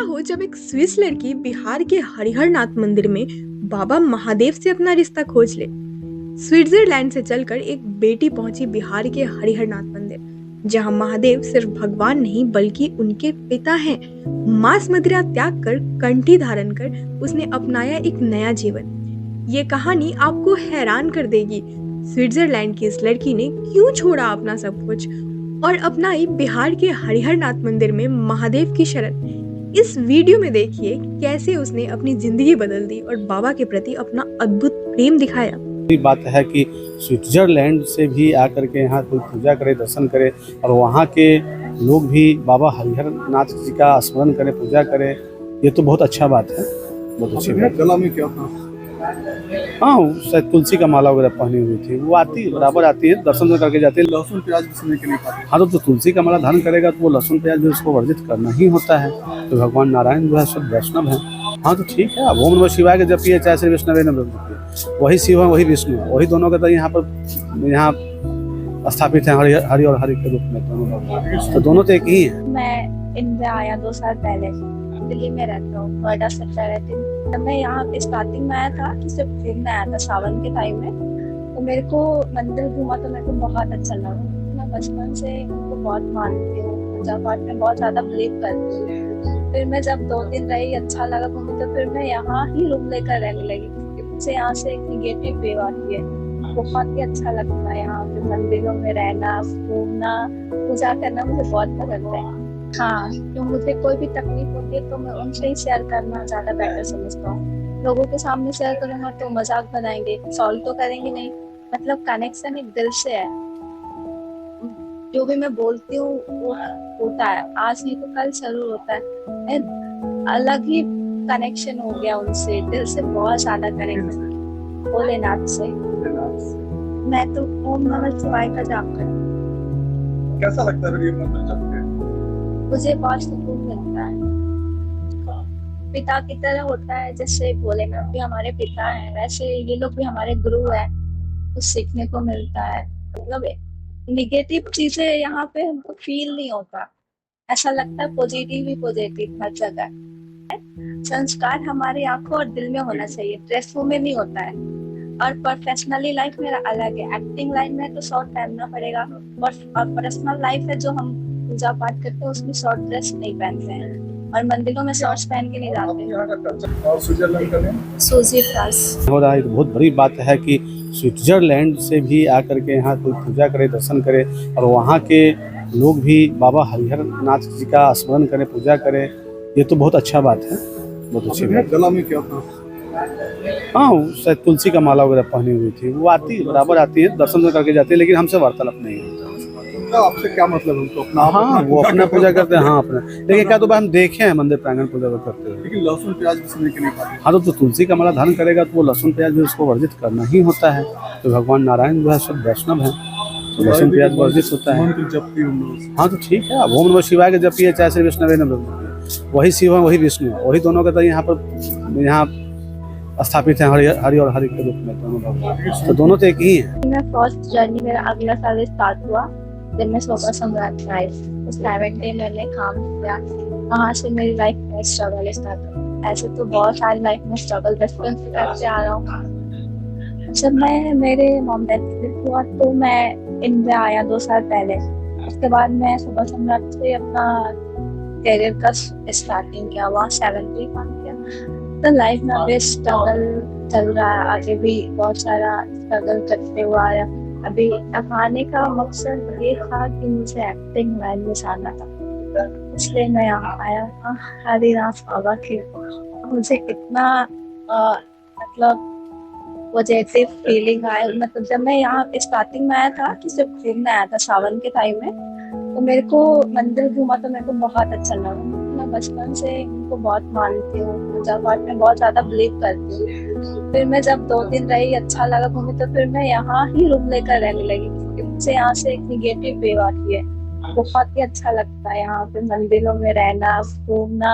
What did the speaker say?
हो जब एक स्विस लड़की बिहार के हरिहरनाथ मंदिर में बाबा महादेव से अपना रिश्ता खोज ले। स्विट्जरलैंड से चलकर एक बेटी पहुंची बिहार के हरिहरनाथ मंदिर, जहां महादेव सिर्फ भगवान नहीं बल्कि उनके पिता हैं। मांस मदिरा त्याग कर कंठी धारण कर उसने अपनाया एक नया जीवन। ये कहानी आपको हैरान कर देगी। स्विट्जरलैंड की इस लड़की ने क्यों छोड़ा अपना सब कुछ और अपनाई बिहार के हरिहरनाथ मंदिर में महादेव की शरण। इस वीडियो में देखिए कैसे उसने अपनी जिंदगी बदल दी और बाबा के प्रति अपना अद्भुत प्रेम दिखाया। बात है कि स्विट्जरलैंड से भी आकर के यहाँ कोई पूजा करे, दर्शन करे और वहाँ के लोग भी बाबा हरिहरनाथ जी का स्मरण करें, पूजा करें, ये तो बहुत अच्छा बात है। बहुत अच्छी बात। गला में क्या था? हाँ, शायद तुलसी का माला वगैरह पहनी हुई थी। वो आती बराबर आती है, दर्शन करके जाती है। लहसुन प्याज भी सुनने के नहीं खाते। हाँ, तो तुलसी का माला धारण करेगा तो वो लहसुन प्याज भी उसको वर्जित करना ही होता है। तो भगवान नारायण जो है सब वैष्णव है। हाँ तो ठीक है, ओम नमः शिवाय के जपिए, चाहे श्री विष्णु नमः, वही शिव है वही विष्णु है, वही दोनों का तो यहाँ स्थापित है हरि और हरि के रूप में दोनों भगवान, तो दोनों तो एक ही है। मैं इंडिया आया 2 साल पहले, दिल्ली में रहता हूँ, नोएडा सेक्टर रहती हूँ। जब मैं यहाँ पे स्टार्टिंग में आया था तो सिर्फ घूमने आया था सावन के टाइम में, तो मेरे को मंदिर घूमा तो मेरे को बहुत अच्छा लगा। मैं बचपन से उनको बहुत मानती हूँ, पूजा पाठ में बहुत ज्यादा बिलीव करती हूँ। फिर मैं जब 2 दिन रही, अच्छा लगा घूमी, तो फिर मैं यहाँ ही रूम लेकर रहने लगी क्योंकि मुझे यहाँ से एक निगेटिव वेव आती है। बहुत ही अच्छा लगता है यहाँ पे मंदिरों में रहना, घूमना, पूजा करना मुझे बहुत पसंद है। हाँ, तो मुझे कोई भी तकलीफ होती है तो मैं उनसे ही शेयर करना ज्यादा बेटर समझता हूँ। लोगों के सामने शेयर करूंगा तो मजाक बनाएंगे, सॉल्व तो करेंगे नहीं। मतलब कनेक्शन एक दिल से है, जो भी मैं बोलती हूँ वो होता है, आज नहीं तो कल जरूर होता है। अलग ही कनेक्शन हो गया उनसे, दिल से बहुत ज्यादा कनेक्शन भोलेनाथ से। मैं तो ओम नमः शिवाय का जाप करती हूँ। कैसा लगता है ये मंदिर जब के? मुझे बहुत सुकून मिलता है। पिता की तरह होता है, जैसे भोलेनाथ भी हमारे पिता हैं, वैसे ये लोग भी हमारे गुरु हैं। कुछ सीखने को मिलता है। मतलब निगेटिव चीजें यहाँ पे हमको फील नहीं होता, ऐसा लगता है पॉजिटिव ही पॉजिटिव हर जगह। संस्कार हमारी आंखों और दिल में होना चाहिए, ड्रेसों में नहीं होता है। और प्रोफेशनली लाइफ मेरा अलग है, एक्टिंग लाइन में तो शॉर्ट पहनना पड़ेगा, और पर्सनल लाइफ है जो हम पूजा पाठ करते हैं उसमें शॉर्ट ड्रेस नहीं पहनते हैं और मंदिरों में शॉर्ट्स पहन के नहीं जाते। यहाँ का कल्चर और स्विट्जरलैंड का नेम सूजी फ्रांस हो रहा है, बहुत बड़ी बात है कि स्विट्जरलैंड से भी आकर के यहाँ कोई पूजा करे, दर्शन करे और वहाँ के लोग भी बाबा हरिहरनाथ जी का स्मरण करें, पूजा करें, ये तो बहुत अच्छा बात है। बहुत अच्छी बात। गला में क्या था? हाँ, शायद तुलसी का माला वगैरह पहनी हुई थी। वो आती बराबर आती है, दर्शन करके जाती है, लेकिन हमसे वार्तालाप नहीं होता। आपसे क्या मतलब उनको अपना? हाँ, वो अपना पूजा करते हैं। हाँ, अपना, लेकिन क्या तो हम देखे हैं मंदिर प्रांगण पूजा करते हुए। लेकिन लहसुन प्याज भी सुनने के नहीं खाते। हाँ, तो तुलसी का माला धारण करेगा तो वो लहसुन प्याज भी उसको वर्जित करना ही होता है। तो भगवान नारायण जो है सब वैष्णव है, तो लहसुन प्याज वर्जित होता है। मंत्र जपती हूँ। हाँ तो ठीक है, ओम नमः शिवाय के जपिए, चाहे श्री विष्णु नमः, वही शिव है वही विष्णु है, वही दोनों का तो यहाँ स्थापित है हरि और हरि के रूप में दोनों भगवान, तो दोनों तो एक ही है। मैं फर्स्ट जर्नी मेरा अगला साल स्टार्ट हुआ जब मैं सोबा सम्राट में आई। उस 7 डे मैंने काम किया, वहाँ से मेरी लाइफ में स्ट्रगल स्टार्ट हुआ। ऐसे तो बहुत सारी लाइफ में स्ट्रगल बचपन से करते आ रहा हूँ। जब मैं मेरे मॉम डेथ हुआ तो मैं इंडिया आया 2 साल पहले। उसके बाद मैं सोबा सम्राट से अपना करियर का स्टार्टिंग किया, वहाँ 7 डे काम किया। तो लाइफ में अभी स्ट्रगल चल रहा है, आगे भी बहुत सारा स्ट्रगल करते हुआ आया। अभी आने का मकसद ये था कि मुझे एक्टिंग लाइन में जाना था, इसलिए मैं यहाँ आया था हरिनाथ बाबा के। मुझे इतना मतलब पॉजिटिव फीलिंग आया। मतलब जब मैं यहाँ स्टार्टिंग में आया था तो सिर्फ घूमने आया था सावन के टाइम में, तो मेरे को मंदिर घूमा तो मेरे को बहुत अच्छा लगा। मैं बचपन से उनको बहुत मानती हूँ, पूजा पाठ में बहुत ज्यादा बिलीव करती हूँ। फिर मैं जब 2 दिन रही, अच्छा लगा घूमी, तो फिर मैं यहाँ ही रूम लेकर रहने लगी क्योंकि मुझे यहाँ से एक निगेटिव वेव आती है। बहुत ही अच्छा लगता है यहाँ पे मंदिरों में रहना, घूमना,